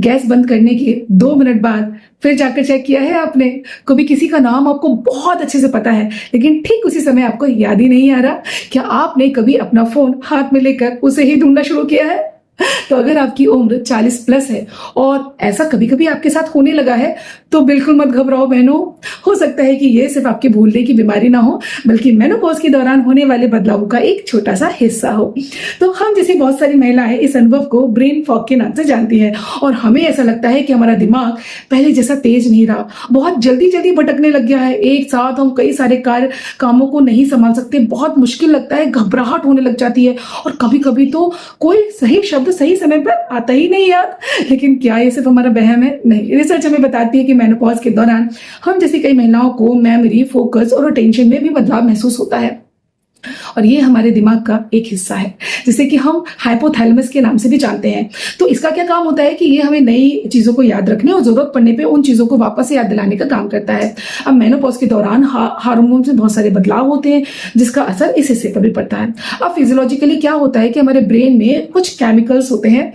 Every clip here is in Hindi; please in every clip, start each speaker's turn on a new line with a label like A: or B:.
A: गैस बंद करने के 2 मिनट बाद फिर जाकर चेक किया है आपने? कभी किसी का नाम आपको बहुत अच्छे से पता है लेकिन ठीक उसी समय आपको याद ही नहीं आ रहा? क्या आपने कभी अपना फोन हाथ में लेकर उसे ही ढूंढना शुरू किया है? तो अगर आपकी उम्र 40 प्लस है और ऐसा कभी कभी आपके साथ होने लगा है तो बिल्कुल मत घबराओ बहनों। हो सकता है कि ये सिर्फ आपके भूलने की बीमारी ना हो बल्कि मेनोपॉज के दौरान होने वाले बदलावों का एक छोटा सा हिस्सा हो। तो हम जैसी बहुत सारी महिलाएं इस अनुभव को ब्रेन फॉग के नाम से जानती है और हमें ऐसा लगता है कि हमारा दिमाग पहले जैसा तेज नहीं रहा, बहुत जल्दी जल्दी भटकने लग गया है। एक साथ हम कई सारे कामों को नहीं संभाल सकते, बहुत मुश्किल लगता है, घबराहट होने लग जाती है और कभी कभी तो कोई सही शब्द सही समय पर आता ही नहीं याद। लेकिन क्या ये सिर्फ हमारा वहम है? नहीं, रिसर्च हमें बताती है कि मेनोपॉज के दौरान हम जैसी कई महिलाओं को मेमोरी, फोकस और अटेंशन में भी बदलाव महसूस होता है और ये हमारे दिमाग का एक हिस्सा है जिसे कि हम हाइपोथैलेमस के नाम से भी जानते हैं। तो इसका क्या काम होता है कि ये हमें नई चीजों को याद रखने और जरूरत पड़ने पे उन चीजों को वापस याद दिलाने का काम करता है। अब मेनोपॉज के दौरान हार्मोन में बहुत सारे बदलाव होते हैं जिसका असर इस हिस्से पर भी पड़ता है। अब फिजियोलॉजिकली क्या होता है कि हमारे ब्रेन में कुछ केमिकल्स होते हैं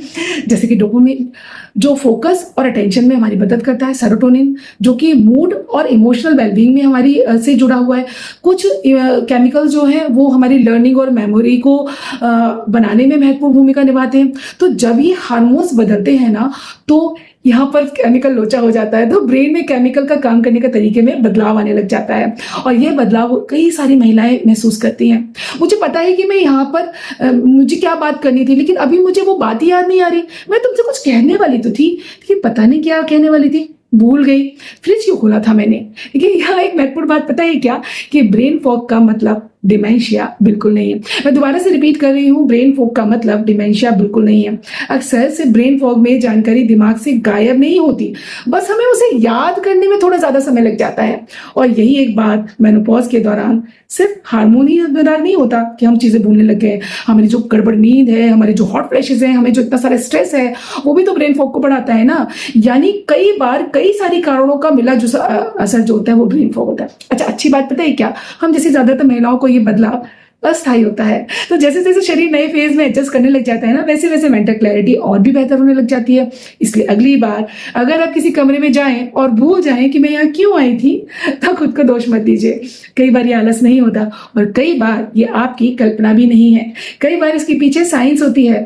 A: जैसे कि डोपामिन जो फोकस और अटेंशन में हमारी मदद करता है, सेरोटोनिन जो कि मूड और इमोशनल वेलबींग में हमारी से जुड़ा हुआ है, कुछ केमिकल जो है वो हमारी लर्निंग और मेमोरी को बनाने में महत्वपूर्ण भूमिका निभाते हैं। तो जब ये हार्मोन्स बदलते हैं ना तो यहाँ पर केमिकल लोचा हो जाता है, तो ब्रेन में केमिकल का काम करने के तरीके में बदलाव आने लग जाता है और ये बदलाव कई सारी महिलाएं महसूस करती हैं। मुझे पता है कि मैं यहाँ पर मुझे क्या बात करनी थी लेकिन अभी मुझे वो बात ही याद नहीं आ रही। मैं तुमसे कुछ कहने वाली तो थी लेकिन पता नहीं क्या कहने वाली थी, भूल गई। फ्रिज क्यों खोला था मैंने? लेकिन यहाँ एक महत्वपूर्ण बात पता है क्या कि ब्रेन फॉग का मतलब डिमेंशिया बिल्कुल नहीं है। मैं दोबारा से रिपीट कर रही हूँ, ब्रेन फॉग का मतलब डिमेंशिया बिल्कुल नहीं है। अक्सर से ब्रेन फॉग में जानकारी दिमाग से गायब नहीं होती, बस हमें उसे याद करने में थोड़ा ज्यादा समय लग जाता है। और यही एक बात मेनोपॉज के दौरान सिर्फ हार्मोन ही असरदार नहीं होता कि हम चीजें भूलने लग गए। हमारी जो गड़बड़ नींद है, हमारे जो हॉट फ्लैशेस हैं, हमें जो इतना सारा स्ट्रेस है वो भी तो ब्रेन फॉग को बढ़ाता है ना। यानी कई बार कई सारी कारणों का मिला जो असर जो होता है वो ब्रेन फॉग होता है। अच्छा, अच्छी बात पता है क्या, हम जैसे ज्यादातर महिलाओं को ये बदलाव अस्थायी होता है। तो जैसे जैसे शरीर नए फेज में एडजस्ट करने लग जाता है ना वैसे वैसे मेंटल क्लैरिटी और भी बेहतर होने लग जाती है। इसलिए अगली बार अगर आप किसी कमरे में जाएं और भूल जाएं कि मैं यहाँ क्यों आई थी तो खुद को दोष मत दीजिए। कई बार ये आलस नहीं होता और कई बार ये आपकी कल्पना भी नहीं है, कई बार इसके पीछे साइंस होती है।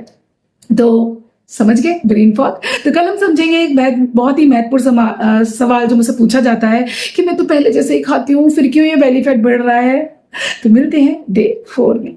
A: तो समझ गए ब्रेन फॉग? तो कल हम समझेंगे एक बहुत ही महत्वपूर्ण सवाल जो मुझसे पूछा जाता है कि मैं तो पहले जैसे ही खाती हूँ फिर क्यों ये बेली फैट बढ़ रहा है। तो मिलते हैं डे 4 में।